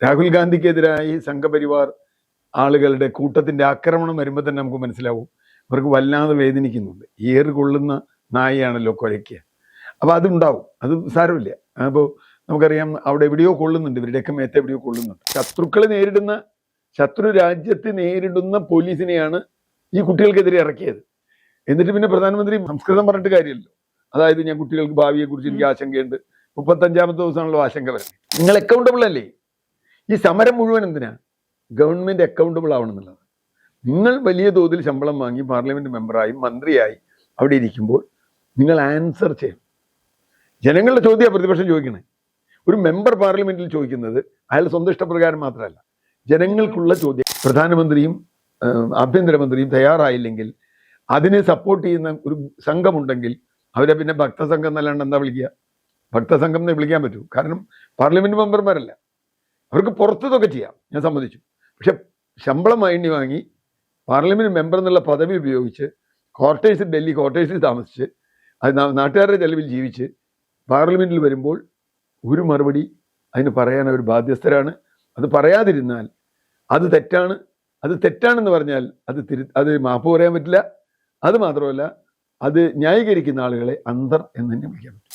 രാഹുൽ ഗാന്ധിക്കെതിരായി സംഘപരിവാർ ആളുകളുടെ കൂട്ടത്തിന്റെ ആക്രമണം വരുമ്പോൾ തന്നെ നമുക്ക് മനസ്സിലാവും അവർക്ക് വല്ലാതെ വേദനിക്കുന്നുണ്ട്. ഏറ് കൊള്ളുന്ന നായയാണല്ലോ കുഴയ്ക്കുക. അപ്പോൾ അതുണ്ടാവും, അത് സാരമില്ല. അപ്പോൾ നമുക്കറിയാം അവിടെ എവിടെയോ കൊള്ളുന്നുണ്ട്, ഇവരുടെയൊക്കെ മേത്ത് എവിടെയോ കൊള്ളുന്നുണ്ട്. ശത്രു രാജ്യത്തെ നേരിടുന്ന പോലീസിനെയാണ് ഈ കുട്ടികൾക്കെതിരെ ഇറക്കിയത്. എന്നിട്ട് പിന്നെ പ്രധാനമന്ത്രി സംസ്കൃതം പറഞ്ഞിട്ട് കാര്യമല്ലോ. അതായത് ഞാൻ കുട്ടികൾക്ക് ഭാവിയെ കുറിച്ച് എനിക്ക് ആശങ്കയുണ്ട്. 35ാമത്തെ ദിവസമാണല്ലോ ആശങ്ക വരുന്നത്. നിങ്ങൾ അക്കൗണ്ടബിൾ അല്ലേ? ഈ സമരം മുഴുവൻ എന്തിനാ? ഗവൺമെന്റ് അക്കൗണ്ടബിൾ ആവണമെന്നുള്ളത്. നിങ്ങൾ വലിയ തോതിൽ ശമ്പളം വാങ്ങി പാർലമെന്റ് മെമ്പറായി മന്ത്രിയായി അവിടെ ഇരിക്കുമ്പോൾ നിങ്ങൾ ആൻസർ ചെയ്യണം. ജനങ്ങളുടെ ചോദ്യമാണ് പ്രതിപക്ഷം ചോദിക്കണേ. ഒരു മെമ്പർ പാർലമെന്റിൽ ചോദിക്കുന്നത് അയാൾ സ്വന്തം ഇഷ്ടപ്രകാരം മാത്രമല്ല, ജനങ്ങൾക്കുള്ള ചോദ്യം. പ്രധാനമന്ത്രിയും ആഭ്യന്തരമന്ത്രിയും തയ്യാറായില്ലെങ്കിൽ അതിനെ സപ്പോർട്ട് ചെയ്യുന്ന ഒരു സംഘമുണ്ടെങ്കിൽ അവരെ പിന്നെ ഭക്തസംഘം എന്നല്ലാണ്ട് എന്താ വിളിക്കുക? ഭക്തസംഘം എന്ന് വിളിക്കാൻ പറ്റൂ. കാരണം പാർലമെന്റ് മെമ്പർമാരല്ല, അവർക്ക് പുറത്തതൊക്കെ ചെയ്യാം, ഞാൻ സമ്മതിച്ചു. പക്ഷെ ശമ്പളം വാങ്ങി പാർലമെന്റ് മെമ്പർ എന്നുള്ള പദവി ഉപയോഗിച്ച് ഡൽഹി ക്വാർട്ടേഴ്സിൽ താമസിച്ച് അത് നാട്ടുകാരുടെ ചെലവിൽ ജീവിച്ച് പാർലമെന്റിൽ വരുമ്പോൾ ഒരു മറുപടി അതിന് പറയാൻ അവർ ബാധ്യസ്ഥരാണ്. അത് പറയാതിരുന്നാൽ അത് തെറ്റാണെന്ന് പറഞ്ഞാൽ അത് മാപ്പ് പറയാൻ പറ്റില്ല. അത് മാത്രമല്ല, അത് ന്യായീകരിക്കുന്ന ആളുകളെ അന്തർ എന്ന് തന്നെ വിളിക്കാൻ പറ്റും.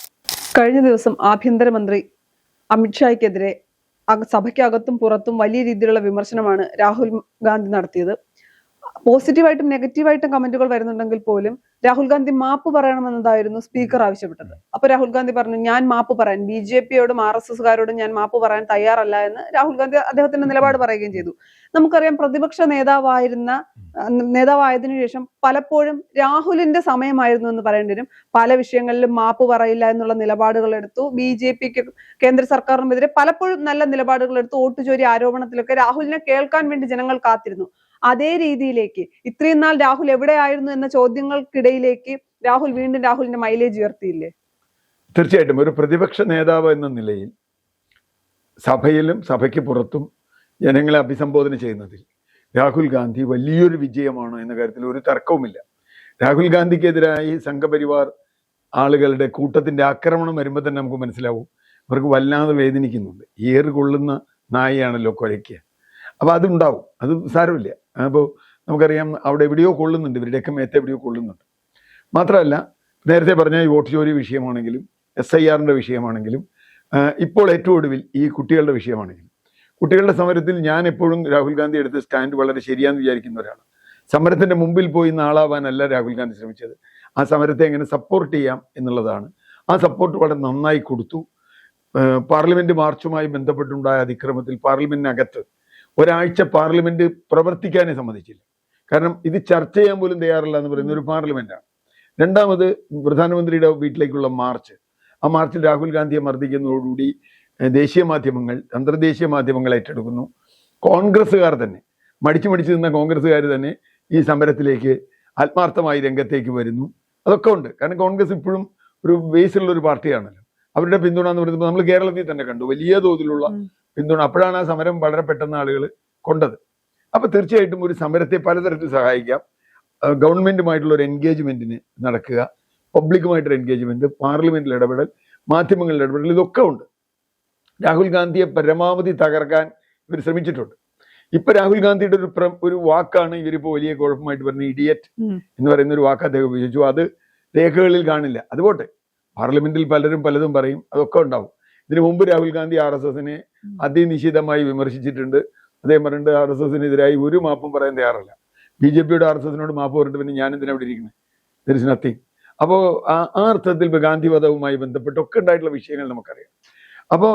കഴിഞ്ഞ ദിവസം ആഭ്യന്തരമന്ത്രി അമിത്ഷായ്ക്കെതിരെ സഭയ്ക്കകത്തും പുറത്തും വലിയ രീതിയിലുള്ള വിമർശനമാണ് രാഹുൽ ഗാന്ധി നടത്തിയത്. പോസിറ്റീവായിട്ടും നെഗറ്റീവായിട്ടും കമന്റുകൾ വരുന്നുണ്ടെങ്കിൽ പോലും രാഹുൽ ഗാന്ധി മാപ്പ് പറയണമെന്നതായിരുന്നു സ്പീക്കർ ആവശ്യപ്പെട്ടത്. അപ്പൊ രാഹുൽ ഗാന്ധി പറഞ്ഞു, ഞാൻ മാപ്പ് പറയാൻ BJPയോടും RSSകാരോടും ഞാൻ മാപ്പ് പറയാൻ തയ്യാറല്ല എന്ന് രാഹുൽ ഗാന്ധി അദ്ദേഹത്തിന്റെ നിലപാട് പറയുകയും ചെയ്തു. നമുക്കറിയാം, പ്രതിപക്ഷ നേതാവായതിനു ശേഷം പലപ്പോഴും രാഹുലിന്റെ സമയമായിരുന്നു എന്ന് പറയേണ്ടി വരും. പല വിഷയങ്ങളിലും മാപ്പ് പറയില്ല എന്നുള്ള നിലപാടുകൾ എടുത്തു. BJPക്ക് കേന്ദ്ര സർക്കാരിനുമെതിരെ പലപ്പോഴും നല്ല നിലപാടുകൾ എടുത്തു. വോട്ടുചോരി ആരോപണത്തിലൊക്കെ രാഹുലിനെ കേൾക്കാൻ വേണ്ടി ജനങ്ങൾ കാത്തിരുന്നു. അതേ രീതിയിലേക്ക് ഇത്രയും നാൾ രാഹുൽ എവിടെയായിരുന്നു എന്ന ചോദ്യങ്ങൾക്കിടയിലേക്ക് വീണ്ടും രാഹുലിന്റെ മൈലേജ് ഉയർത്തിയില്ലേ? തീർച്ചയായിട്ടും ഒരു പ്രതിപക്ഷ നേതാവ് എന്ന നിലയിൽ സഭയിലും സഭയ്ക്ക് പുറത്തും ജനങ്ങളെ അഭിസംബോധന ചെയ്യുന്നതിൽ രാഹുൽ ഗാന്ധി വലിയൊരു വിജയമാണ് എന്ന കാര്യത്തിൽ ഒരു തർക്കവുമില്ല. രാഹുൽ ഗാന്ധിക്കെതിരായി സംഘപരിവാർ ആളുകളുടെ കൂട്ടത്തിന്റെ ആക്രമണം വരുമ്പോൾ തന്നെ നമുക്ക് മനസ്സിലാവും അവർക്ക് വല്ലാതെ വേദനിക്കുന്നുണ്ട്. ഏറ് കൊള്ളുന്ന നായയാണല്ലോ കുഴയ്ക്കുക. അപ്പോൾ അതുണ്ടാവും, അത് സാരമില്ല. അപ്പോൾ നമുക്കറിയാം അവിടെ എവിടെയോ കൊള്ളുന്നുണ്ട്, ഇവരുടെയൊക്കെ മേത്ത് എവിടെയോ കൊള്ളുന്നുണ്ട്. മാത്രമല്ല, നേരത്തെ പറഞ്ഞ ഈ വോട്ട് ചോരി വിഷയമാണെങ്കിലും SIRന്റെ വിഷയമാണെങ്കിലും ഇപ്പോൾ ഏറ്റവും ഒടുവിൽ ഈ കുട്ടികളുടെ വിഷയമാണെങ്കിലും, കുട്ടികളുടെ സമരത്തിൽ ഞാൻ എപ്പോഴും രാഹുൽ ഗാന്ധി എടുത്ത സ്റ്റാൻഡ് വളരെ ശരിയാണെന്ന് വിചാരിക്കുന്ന ഒരാളാണ്. സമരത്തിന്റെ മുമ്പിൽ പോയി നാളാവാനല്ല രാഹുൽ ഗാന്ധി ശ്രമിച്ചത്. ആ സമരത്തെ എങ്ങനെ സപ്പോർട്ട് ചെയ്യാം എന്നുള്ളതാണ്. ആ സപ്പോർട്ട് വളരെ നന്നായി കൊടുത്തു. പാർലമെന്റ് മാർച്ചുമായി ബന്ധപ്പെട്ടുണ്ടായ അതിക്രമത്തിൽ പാർലമെന്റിനകത്ത് ഒരാഴ്ച പാർലമെന്റ് പ്രവർത്തിക്കാനേ സമ്മതിച്ചില്ല. കാരണം ഇത് ചർച്ച ചെയ്യാൻ പോലും തയ്യാറല്ല എന്ന് പറയുന്ന ഒരു പാർലമെന്റാണ്. രണ്ടാമത് പ്രധാനമന്ത്രിയുടെ വീട്ടിലേക്കുള്ള മാർച്ച്, ആ മാർച്ചിൽ രാഹുൽ ഗാന്ധിയെ മർദ്ദിക്കുന്നതോടുകൂടി ദേശീയ മാധ്യമങ്ങൾ, അന്തർദേശീയ മാധ്യമങ്ങൾ ഏറ്റെടുക്കുന്നു. കോൺഗ്രസ്സുകാർ തന്നെ മടിച്ചു നിന്ന കോൺഗ്രസ്സുകാർ തന്നെ ഈ സമരത്തിലേക്ക് ആത്മാർത്ഥമായി രംഗത്തേക്ക് വരുന്നു. അതൊക്കെ ഉണ്ട്. കാരണം കോൺഗ്രസ് ഇപ്പോഴും ഒരു ബേസിലുള്ള ഒരു പാർട്ടിയാണല്ലോ. അവരുടെ പിന്തുണ എന്ന് പറയുന്നത് നമ്മൾ കേരളത്തിൽ തന്നെ കണ്ടു, വലിയ തോതിലുള്ള പിന്തുണ. അപ്പോഴാണ് ആ സമരം വളരെ പെട്ടെന്ന് ആളുകൾ കൊണ്ടത്. അപ്പൊ തീർച്ചയായിട്ടും ഒരു സമരത്തെ പലതരത്തിൽ സഹായിക്കാം. ഗവൺമെന്റുമായിട്ടുള്ള ഒരു എൻഗേജ്മെന്റിന് നടക്കുക, പബ്ലിക്കുമായിട്ടൊരു എൻഗേജ്മെന്റ്, പാർലമെന്റിൽ ഇടപെടൽ, മാധ്യമങ്ങളിൽ ഇടപെടൽ, ഇതൊക്കെ ഉണ്ട്. രാഹുൽ ഗാന്ധിയെ പരമാവധി തകർക്കാൻ ഇവർ ശ്രമിച്ചിട്ടുണ്ട്. ഇപ്പൊ രാഹുൽ ഗാന്ധിയുടെ ഒരു വാക്കാണ് ഇവരിപ്പോ വലിയ കുഴപ്പമായിട്ട് പറഞ്ഞ ഇഡിയറ്റ് എന്ന് പറയുന്ന ഒരു വാക്ക് അദ്ദേഹം ഉപയോഗിച്ചു. അത് രേഖകളിൽ കാണില്ല. അതുപോട്ടെ, പാർലമെന്റിൽ പലരും പലതും പറയും, അതൊക്കെ ഉണ്ടാവും. ഇതിനു മുമ്പ് രാഹുൽ ഗാന്ധി RSSനെ അതിനിശിതമായി വിമർശിച്ചിട്ടുണ്ട്. അദ്ദേഹം പറഞ്ഞിട്ട് RSSനെതിരായി ഒരു മാപ്പും പറയാൻ തയ്യാറല്ല. BJPയുടെ RSSനോട് മാപ്പ് പറഞ്ഞിട്ട് പിന്നെ ഞാൻ എന്തിനാ ഇവിടെ ഇരിക്കുന്നത്? There is nothing. അപ്പോൾ ആ അർത്ഥത്തിൽ ഗാന്ധി വധവുമായി ബന്ധപ്പെട്ടൊക്കെ ഉണ്ടായിട്ടുള്ള വിഷയങ്ങൾ നമുക്കറിയാം. അപ്പോൾ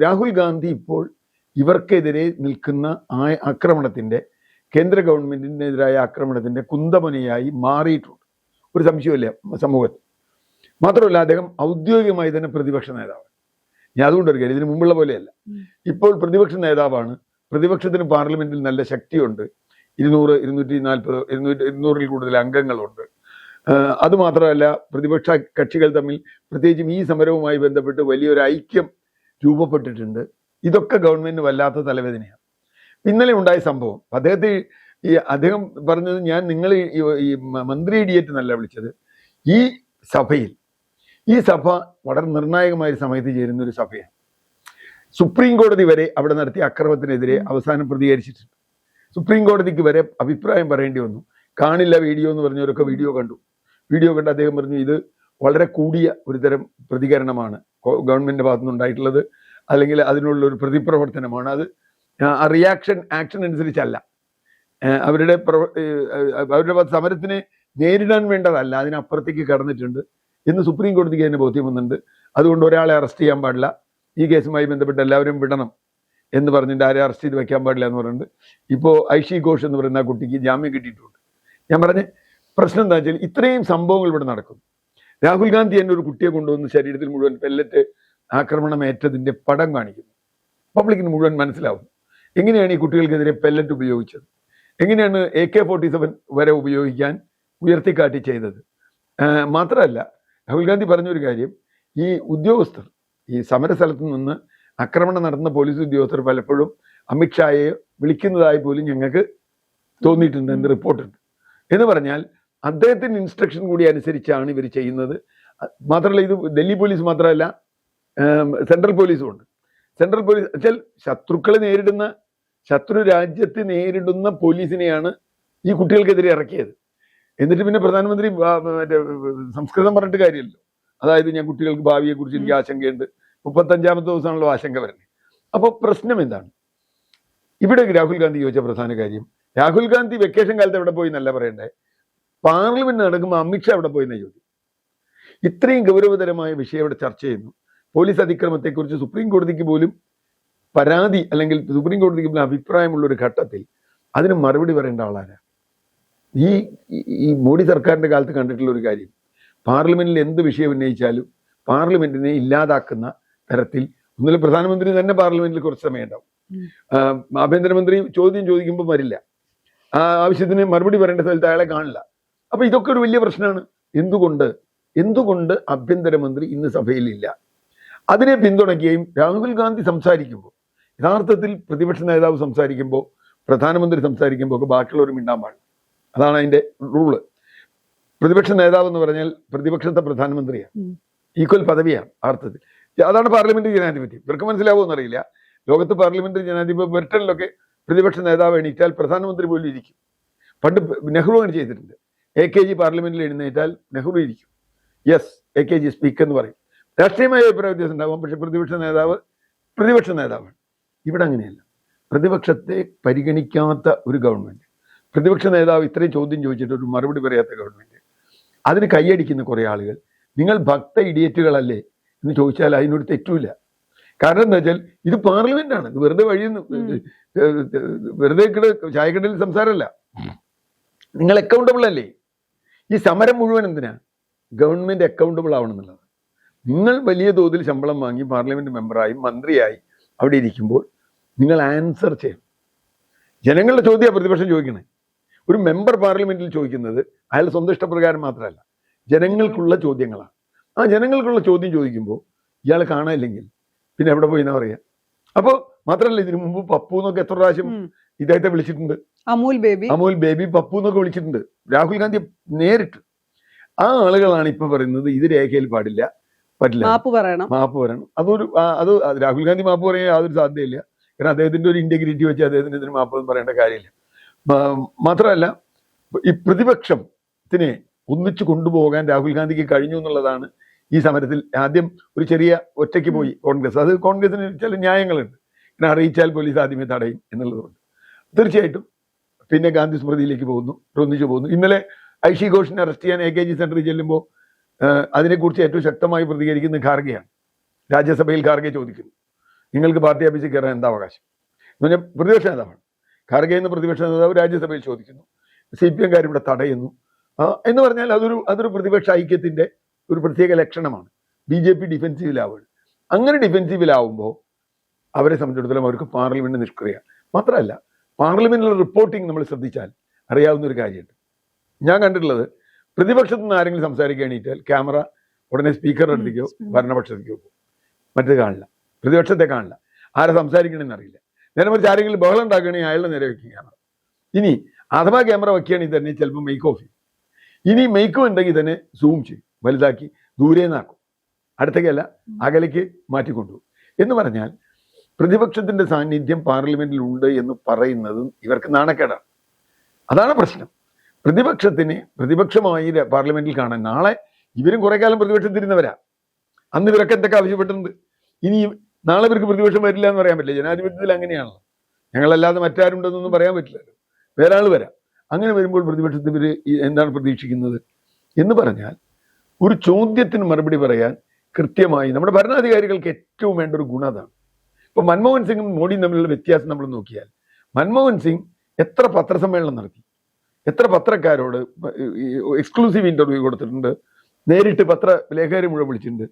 രാഹുൽ ഗാന്ധി ഇപ്പോൾ ഇവർക്കെതിരെ നിൽക്കുന്ന ആക്രമണത്തിന്റെ, കേന്ദ്ര ഗവൺമെന്റിനെതിരായ ആക്രമണത്തിന്റെ കുന്തമനയായി മാറിയിട്ടുണ്ട്. ഒരു സംശയമില്ല സമൂഹത്തിൽ. മാത്രമല്ല, അദ്ദേഹം ഔദ്യോഗികമായി തന്നെ പ്രതിപക്ഷ നേതാവ്. ഞാൻ അതുകൊണ്ടൊരു കാര്യം, ഇതിനു മുമ്പുള്ള പോലെയല്ല. ഇപ്പോൾ പ്രതിപക്ഷ നേതാവാണ്. പ്രതിപക്ഷത്തിന് പാർലമെന്റിൽ നല്ല ശക്തിയുണ്ട്. 200, 240, 200-ൽ കൂടുതൽ അംഗങ്ങളുണ്ട്. അതുമാത്രമല്ല, പ്രതിപക്ഷ കക്ഷികൾ തമ്മിൽ പ്രത്യേകിച്ചും ഈ സമരവുമായി ബന്ധപ്പെട്ട് വലിയൊരു ഐക്യം രൂപപ്പെട്ടിട്ടുണ്ട്. ഇതൊക്കെ ഗവൺമെന്റിന് വല്ലാത്ത തലവേദനയാണ്. ഇന്നലെ ഉണ്ടായ സംഭവം, അദ്ദേഹം പറഞ്ഞത്, ഞാൻ നിങ്ങൾ ഈ മന്ത്രി ഇഡിയറ്റ് എന്നല്ല വിളിച്ചത്. ഈ സഭ വളരെ നിർണായകമായ സമയത്ത് ചേരുന്ന ഒരു സഭയാണ്. സുപ്രീം കോടതി വരെ അവിടെ നടത്തിയ അക്രമത്തിനെതിരെ അവസാനം പ്രതികരിച്ചിട്ടുണ്ട്. സുപ്രീം കോടതിക്ക് വരെ അഭിപ്രായം പറയേണ്ടി വന്നു. കാണില്ല വീഡിയോ എന്ന് പറഞ്ഞവരൊക്കെ വീഡിയോ കണ്ടു. വീഡിയോ കണ്ട് അദ്ദേഹം പറഞ്ഞു ഇത് വളരെ കൂടിയ ഒരു തരം പ്രതികരണമാണ് ഗവൺമെന്റിന്റെ ഭാഗത്തുനിന്ന് ഉണ്ടായിട്ടുള്ളത്, അല്ലെങ്കിൽ അതിനുള്ള ഒരു പ്രതിപ്രവർത്തനമാണ്. അത് ആക്ഷൻ അനുസരിച്ചല്ല, അവരുടെ സമരത്തിനെ നേരിടാൻ വേണ്ടതല്ല, അതിനപ്പുറത്തേക്ക് കടന്നിട്ടുണ്ട് എന്ന് സുപ്രീം കോടതിക്ക് തന്നെ ബോധ്യം വന്നിട്ടുണ്ട്. അതുകൊണ്ട് ഒരാളെ അറസ്റ്റ് ചെയ്യാൻ പാടില്ല, ഈ കേസുമായി ബന്ധപ്പെട്ട് എല്ലാവരും വിടണം എന്ന് പറഞ്ഞിട്ട് ആരെ അറസ്റ്റ് ചെയ്ത് വെക്കാൻ പാടില്ല എന്ന് പറഞ്ഞിട്ട് ഇപ്പോൾ ഐഷി ഘോഷ് എന്ന് പറയുന്ന ആ കുട്ടിക്ക് ജാമ്യം കിട്ടിയിട്ടുണ്ട്. ഞാൻ പറഞ്ഞ പ്രശ്നം എന്താ വെച്ചാൽ ഇത്രയും സംഭവങ്ങൾ ഇവിടെ നടക്കുന്നു. രാഹുൽ ഗാന്ധി തന്നെ ഒരു കുട്ടിയെ കൊണ്ടുവന്ന് ശരീരത്തിൽ മുഴുവൻ പെല്ലറ്റ് ആക്രമണമേറ്റതിന്റെ പടം കാണിക്കുന്നു. പബ്ലിക്കിന് മുഴുവൻ മനസ്സിലാവും എങ്ങനെയാണ് ഈ കുട്ടികൾക്കെതിരെ പെല്ലറ്റ് ഉപയോഗിച്ചത്, എങ്ങനെയാണ് AK-47 വരെ ഉപയോഗിക്കാൻ ഉയർത്തിക്കാട്ടി ചെയ്തത്. മാത്രമല്ല രാഹുൽ ഗാന്ധി പറഞ്ഞൊരു കാര്യം, ഈ ഉദ്യോഗസ്ഥർ ഈ സമരസ്ഥലത്ത് നിന്ന് ആക്രമണം നടത്തുന്ന പോലീസ് ഉദ്യോഗസ്ഥർ പലപ്പോഴും അമിത്ഷായെ വിളിക്കുന്നതായി പോലും ഞങ്ങൾക്ക് തോന്നിയിട്ടുണ്ട് എന്ന് റിപ്പോർട്ടുണ്ട്. എന്ന് പറഞ്ഞാൽ അദ്ദേഹത്തിന്റെ ഇൻസ്ട്രക്ഷൻ കൂടി അനുസരിച്ചാണ് ഇവർ ചെയ്യുന്നത്. മാത്രമല്ല ഇത് ഡൽഹി പോലീസ് മാത്രമല്ല, സെൻട്രൽ പോലീസും ഉണ്ട്. സെൻട്രൽ പോലീസ് വെച്ചാൽ ശത്രു രാജ്യത്തെ നേരിടുന്ന പോലീസിനെയാണ് ഈ കുട്ടികൾക്കെതിരെ ഇറക്കിയത്. എന്നിട്ട് പിന്നെ പ്രധാനമന്ത്രി മറ്റേ സംസ്കൃതം പറഞ്ഞിട്ട് കാര്യമല്ലോ. അതായത് ഞാൻ കുട്ടികൾക്ക് ഭാവിയെ കുറിച്ച് എനിക്ക് ആശങ്കയുണ്ട്, 35ാമത്തെ ദിവസമാണല്ലോ ആശങ്ക വരുന്നത്. അപ്പോൾ പ്രശ്നം എന്താണ്? ഇവിടെ രാഹുൽ ഗാന്ധി ചോദിച്ച പ്രധാന കാര്യം, രാഹുൽ ഗാന്ധി വെക്കേഷൻ കാലത്ത് എവിടെ പോയി എന്നല്ല പറയണ്ടേ, പാർലമെന്റ് നടക്കുമ്പോൾ അമിത്ഷാ എവിടെ പോയി എന്ന ചോദ്യം. ഇത്രയും ഗൗരവതരമായ വിഷയം ഇവിടെ ചർച്ച ചെയ്യുന്നു. പോലീസ് അതിക്രമത്തെക്കുറിച്ച് സുപ്രീം കോടതിക്ക് പോലും പരാതി അല്ലെങ്കിൽ സുപ്രീം കോടതിക്ക് പോലും അഭിപ്രായമുള്ള ഒരു ഘട്ടത്തിൽ അതിന് മറുപടി പറയേണ്ട ആളാരാ? ഈ മോഡി സർക്കാരിന്റെ കാലത്ത് കണ്ടിട്ടുള്ള ഒരു കാര്യം, പാർലമെന്റിൽ എന്ത് വിഷയം ഉന്നയിച്ചാലും പാർലമെന്റിനെ ഇല്ലാതാക്കുന്ന തരത്തിൽ ഒന്നുമില്ല. പ്രധാനമന്ത്രി തന്നെ പാർലമെന്റിൽ കുറച്ച് സമയം ഉണ്ടാവും, ആഭ്യന്തരമന്ത്രി ചോദ്യം ചോദിക്കുമ്പോൾ വരില്ല, ആ ആവശ്യത്തിന് മറുപടി പറയേണ്ട സ്ഥലത്ത് അയാളെ കാണില്ല. അപ്പൊ ഇതൊക്കെ ഒരു വലിയ പ്രശ്നമാണ്. എന്തുകൊണ്ട് ആഭ്യന്തരമന്ത്രി ഇന്ന് സഭയിലില്ല? അതിനെ പിന്തുണയ്ക്കുകയും രാഹുൽ ഗാന്ധി സംസാരിക്കുമ്പോൾ, യഥാർത്ഥത്തിൽ പ്രതിപക്ഷ നേതാവ് സംസാരിക്കുമ്പോൾ, പ്രധാനമന്ത്രി സംസാരിക്കുമ്പോൾ ഒക്കെ ബാക്കിയുള്ളവർ മിണ്ടാൻ പാടില്ല. അതാണ് അതിന്റെ റൂള്. പ്രതിപക്ഷ നേതാവ് എന്ന് പറഞ്ഞാൽ പ്രതിപക്ഷത്തെ പ്രധാനമന്ത്രിയാണ്, ഈക്വൽ പദവിയാണ് അർത്ഥത്തിൽ. അതാണ് പാർലമെന്ററി ജനാധിപത്യം. ഇവർക്ക് മനസ്സിലാവുമെന്ന് അറിയില്ല. ലോകത്ത് പാർലമെന്ററി ജനാധിപത്യം ബ്രിട്ടനിലൊക്കെ പ്രതിപക്ഷ നേതാവ് എണീറ്റാൽ പ്രധാനമന്ത്രി പോലും ഇരിക്കും. പണ്ട് നെഹ്റു അങ്ങനെ ചെയ്തിട്ടുണ്ട്. AKG പാർലമെന്റിൽ എഴുന്നേറ്റാൽ നെഹ്റു ഇരിക്കും. യെസ്, AKG സ്പീക്ക് എന്ന് പറയും. രാഷ്ട്രീയമായ അഭിപ്രായ വ്യത്യാസം ഉണ്ടാകും, പക്ഷെ പ്രതിപക്ഷ നേതാവാണ്. ഇവിടെ അങ്ങനെയല്ല. പ്രതിപക്ഷത്തെ പരിഗണിക്കാത്ത ഒരു ഗവൺമെന്റ്, പ്രതിപക്ഷ നേതാവ് ഇത്രയും ചോദ്യം ചോദിച്ചിട്ട് ഒരു മറുപടി പറയാത്ത ഗവൺമെന്റ്, അതിന് കൈയടിക്കുന്ന കുറെ ആളുകൾ നിങ്ങൾ ഭക്ത ഇഡിയറ്റുകളല്ലേ എന്ന് ചോദിച്ചാൽ അതിനൊരു തെറ്റുമില്ല. കാരണം എന്താ വെച്ചാൽ ഇത് പാർലമെന്റാണ്, ഇത് വെറുതെ വെറുതെ ചായക്കടയിൽ സംസാരമല്ല. നിങ്ങൾ അക്കൗണ്ടബിൾ അല്ലേ? ഈ സമരം മുഴുവൻ എന്തിനാ? ഗവൺമെന്റ് അക്കൗണ്ടബിൾ ആവണം എന്നുള്ളത്. നിങ്ങൾ വലിയ തോതിൽ ശമ്പളം വാങ്ങി പാർലമെന്റ് മെമ്പറായി മന്ത്രിയായി അവിടെ ഇരിക്കുമ്പോൾ നിങ്ങൾ ആൻസർ ചെയ്യണം. ജനങ്ങളുടെ ചോദ്യമാണ് പ്രതിപക്ഷം ചോദിക്കണേ. ഒരു മെമ്പർ പാർലമെന്റിൽ ചോദിക്കുന്നത് അയാൾ സ്വന്തം ഇഷ്ടപ്രകാരം മാത്രമല്ല, ജനങ്ങൾക്കുള്ള ചോദ്യങ്ങളാണ്. ആ ജനങ്ങൾക്കുള്ള ചോദ്യം ചോദിക്കുമ്പോൾ ഇയാൾ കാണാനില്ലെങ്കിൽ പിന്നെ എവിടെ പോയി എന്നാ പറയാ? അപ്പോൾ മാത്രമല്ല, ഇതിനു മുമ്പ് പപ്പു എന്നൊക്കെ എത്ര പ്രാവശ്യം ഇദ്ദേഹത്തെ വിളിച്ചിട്ടുണ്ട്. അമൂൽ ബേബി പപ്പു എന്നൊക്കെ വിളിച്ചിട്ടുണ്ട് രാഹുൽ ഗാന്ധി നേരിട്ട്. ആ ആളുകളാണ് ഇപ്പൊ പറയുന്നത് ഇത് രേഖയിൽ പറ്റില്ല, മാപ്പ് പറയണം. അത് രാഹുൽ ഗാന്ധി മാപ്പ് പറയാൻ യാതൊരു സാധ്യതയില്ല. കാരണം അദ്ദേഹത്തിന്റെ ഒരു ഇന്റഗ്രിറ്റി വെച്ച് അദ്ദേഹത്തിന് ഇതിന് മാപ്പൊന്നും പറയേണ്ട കാര്യമില്ല. മാത്രമല്ല, ഈ പ്രതിപക്ഷത്തിനെ ഒന്നിച്ചു കൊണ്ടുപോകാൻ രാഹുൽ ഗാന്ധിക്ക് കഴിഞ്ഞു എന്നുള്ളതാണ് ഈ സമരത്തിൽ. ആദ്യം ഒരു ചെറിയ ഒറ്റയ്ക്ക് പോയി കോൺഗ്രസ്, അത് കോൺഗ്രസിന് ചില ന്യായങ്ങളുണ്ട്. പിന്നെ അറിയിച്ചാൽ പോലീസ് ആദ്യമേ തടയും എന്നുള്ളതുകൊണ്ട് തീർച്ചയായിട്ടും പിന്നെ ഗാന്ധി സ്മൃതിയിലേക്ക് ഒന്നിച്ചു പോകുന്നു. ഇന്നലെ ഐഷി ഘോഷിനെ അറസ്റ്റ് ചെയ്യാൻ AKG സെന്ററിൽ ചെല്ലുമ്പോൾ അതിനെക്കുറിച്ച് ഏറ്റവും ശക്തമായി പ്രതികരിക്കുന്ന ഖാർഗെയാണ്. രാജ്യസഭയിൽ ഖാർഗെ ചോദിക്കുന്നു, നിങ്ങൾക്ക് പാർട്ടി ഓഫീസിൽ കയറാൻ എന്താ അവകാശം എന്ന് പറഞ്ഞാൽ പ്രതിപക്ഷ നേതാവാണ്. ഖാർഗെ എന്ന പ്രതിപക്ഷ നേതാവ് രാജ്യസഭയിൽ ചോദിക്കുന്നു, CPM ഇവിടെ തടയുന്നു എന്ന് പറഞ്ഞാൽ അതൊരു പ്രതിപക്ഷ ഐക്യത്തിന്റെ ഒരു പ്രത്യേക ലക്ഷണമാണ്. BJP ഡിഫെൻസീവിലാവുകയാണ്. അങ്ങനെ ഡിഫെൻസീവിലാവുമ്പോൾ അവരെ സംബന്ധിച്ചിടത്തോളം അവർക്ക് പാർലമെന്റ് നിഷ്ക്രിയമാണ്. മാത്രമല്ല, പാർലമെന്റിലെ റിപ്പോർട്ടിംഗ് നമ്മൾ ശ്രദ്ധിച്ചാൽ അറിയാവുന്ന ഒരു കാര്യമുണ്ട്. ഞാൻ കണ്ടിട്ടുള്ളത്, പ്രതിപക്ഷത്തു നിന്ന് ആരെങ്കിലും സംസാരിക്കാൻ എണീറ്റാൽ ക്യാമറ ഉടനെ സ്പീക്കറുടെ അടുത്തേക്കോ ഭരണപക്ഷത്തേക്കോ പോകും, മറ്റേത് കാണില്ല, പ്രതിപക്ഷത്തെ കാണില്ല. ആരെ സംസാരിക്കണമെന്ന് അറിയില്ല. നേരെ മറിച്ച് ആരെങ്കിലും ബഹളം ഉണ്ടാക്കുകയാണെങ്കിൽ അയാളുടെ നേരെ വയ്ക്കും ക്യാമറ. ഇനി അഥവാ ക്യാമറ വയ്ക്കുകയാണെങ്കിൽ തന്നെ ചിലപ്പോൾ മെയ്ക്ക് ഓഫ് ചെയ്യും. ഇനി മെയ്ക്കും ഉണ്ടെങ്കിൽ തന്നെ സൂം ചെയ്യും, വലുതാക്കി ദൂരെ നിന്നാക്കും, അടുത്തേക്കല്ല അകലേക്ക് മാറ്റിക്കൊണ്ടുപോകും. എന്ന് പറഞ്ഞാൽ പ്രതിപക്ഷത്തിന്റെ സാന്നിധ്യം പാർലമെന്റിൽ ഉണ്ട് എന്ന് പറയുന്നതും ഇവർക്ക് നാണക്കേടാണ്. അതാണ് പ്രശ്നം. പ്രതിപക്ഷമായി പാർലമെന്റിൽ കാണാൻ നാളെ ഇവരും കുറെ കാലം പ്രതിപക്ഷത്തിരുന്നവരാ. അന്ന് ഇവരൊക്കെ എന്തൊക്കെ ആവശ്യപ്പെട്ടിട്ടുണ്ട്. ഇനി നാളെ ഇവർക്ക് പ്രതിപക്ഷം വരില്ല എന്ന് പറയാൻ പറ്റില്ല. ജനാധിപത്യത്തിൽ അങ്ങനെയാണല്ലോ. ഞങ്ങളല്ലാതെ മറ്റാരുണ്ടെന്നൊന്നും പറയാൻ പറ്റില്ലല്ലോ. വേറെ ആൾ വരാം. അങ്ങനെ വരുമ്പോൾ പ്രതിപക്ഷത്തിൽ ഇവർ എന്താണ് പ്രതീക്ഷിക്കുന്നത് എന്ന് പറഞ്ഞാൽ, ഒരു ചോദ്യത്തിന് മറുപടി പറയാൻ കൃത്യമായി നമ്മുടെ ഭരണാധികാരികൾക്ക് ഏറ്റവും വേണ്ട ഒരു ഗുണം അതാണ്. ഇപ്പൊ മൻമോഹൻ സിംഗും മോഡിയും തമ്മിലുള്ള വ്യത്യാസം നമ്മൾ നോക്കിയാൽ, മൻമോഹൻ സിംഗ് എത്ര പത്രസമ്മേളനം നടത്തി, എത്ര പത്രക്കാരോട് എക്സ്ക്ലൂസീവ് ഇന്റർവ്യൂ കൊടുത്തിട്ടുണ്ട്, നേരിട്ട് ലേഖകരെ മുഴുവൻ വിളിച്ചിട്ടുണ്ട്.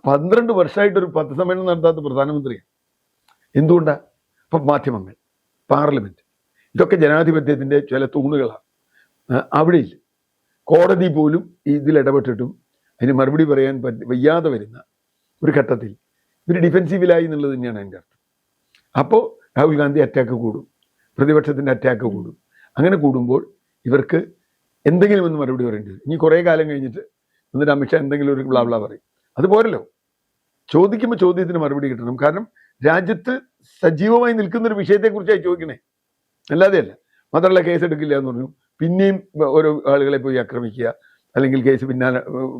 12 വർഷമായിട്ടൊരു പത്രസമ്മേളനം നടത്താത്ത പ്രധാനമന്ത്രിയാണ്. എന്തുകൊണ്ടാ? അപ്പൊ മാധ്യമങ്ങൾ, പാർലമെന്റ്, ഇതൊക്കെ ജനാധിപത്യത്തിന്റെ ചില തൂണുകളാണ്. അവിടെയില്ല. കോടതി പോലും ഇതിൽ ഇടപെട്ടിട്ടും അതിന് മറുപടി പറയാൻ വയ്യാതെ വരുന്ന ഒരു ഘട്ടത്തിൽ ഇവർ ഡിഫെൻസീവിലായി എന്നുള്ളത് തന്നെയാണ് എൻ്റെ അർത്ഥം. അപ്പോൾ രാഹുൽ ഗാന്ധി അറ്റാക്ക് കൂടും, പ്രതിപക്ഷത്തിന്റെ അറ്റാക്ക് കൂടും. അങ്ങനെ കൂടുമ്പോൾ ഇവർക്ക് എന്തെങ്കിലും ഒന്ന് മറുപടി പറയേണ്ടി വരും. ഇനി കുറേ കാലം കഴിഞ്ഞിട്ട് എന്നിട്ട് അമിത്ഷാ എന്തെങ്കിലും ഒരു ബ്ലാ പറയും. അതുപോരല്ലോ. ചോദിക്കുമ്പോൾ ചോദ്യത്തിന് മറുപടി കിട്ടണം. കാരണം രാജ്യത്ത് സജീവമായി നിൽക്കുന്ന ഒരു വിഷയത്തെക്കുറിച്ചായി ചോദിക്കണേ, അല്ലാതെയല്ല. മാത്രമല്ല, കേസ് എടുക്കില്ല എന്ന് പറഞ്ഞു പിന്നെയും ഓരോ ആളുകളെ പോയി ആക്രമിക്കുക, അല്ലെങ്കിൽ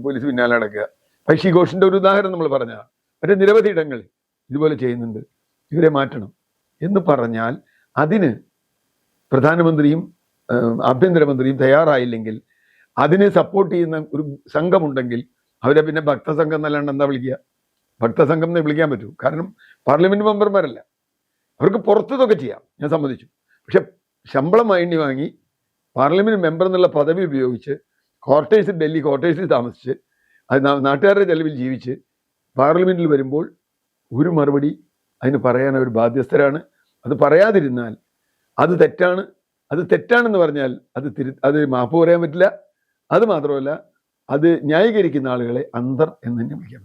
പോലീസ് പിന്നാലെ അടക്കുക. പൈഷി ഘോഷിന്റെ ഒരു ഉദാഹരണം നമ്മൾ പറഞ്ഞതാണ്. മറ്റേ നിരവധി ഇടങ്ങളിൽ ഇതുപോലെ ചെയ്യുന്നുണ്ട്. ഇവരെ മാറ്റണം എന്ന് പറഞ്ഞാൽ അതിന് പ്രധാനമന്ത്രിയും ആഭ്യന്തരമന്ത്രിയും തയ്യാറായില്ലെങ്കിൽ, അതിനെ സപ്പോർട്ട് ചെയ്യുന്ന ഒരു സംഘമുണ്ടെങ്കിൽ അവരെ പിന്നെ ഭക്തസംഘം എന്നല്ലാണ്ട് എന്താ വിളിക്കുക? ഭക്തസംഘം എന്നേ വിളിക്കാൻ പറ്റൂ. കാരണം പാർലമെന്റ് മെമ്പർമാരല്ല. അവർക്ക് പുറത്തതൊക്കെ ചെയ്യാം, ഞാൻ സമ്മതിച്ചു. പക്ഷെ ശമ്പളം വാങ്ങി പാർലമെന്റ് മെമ്പർ എന്നുള്ള പദവി ഉപയോഗിച്ച് ഡൽഹി ക്വാർട്ടേഴ്സിൽ താമസിച്ച് അത് നാട്ടുകാരുടെ ചെലവിൽ ജീവിച്ച് പാർലമെന്റിൽ വരുമ്പോൾ ഒരു മറുപടി അതിന് പറയാൻ അവർ ബാധ്യസ്ഥരാണ്. അത് പറയാതിരുന്നാൽ അത് തെറ്റാണെന്ന് പറഞ്ഞാൽ അത് മാപ്പ് പറയാൻ പറ്റില്ല. അത് മാത്രമല്ല, അത് ന്യായീകരിക്കുന്ന ആളുകളെ അന്ധർ എന്ന് തന്നെ വിളിക്കാം.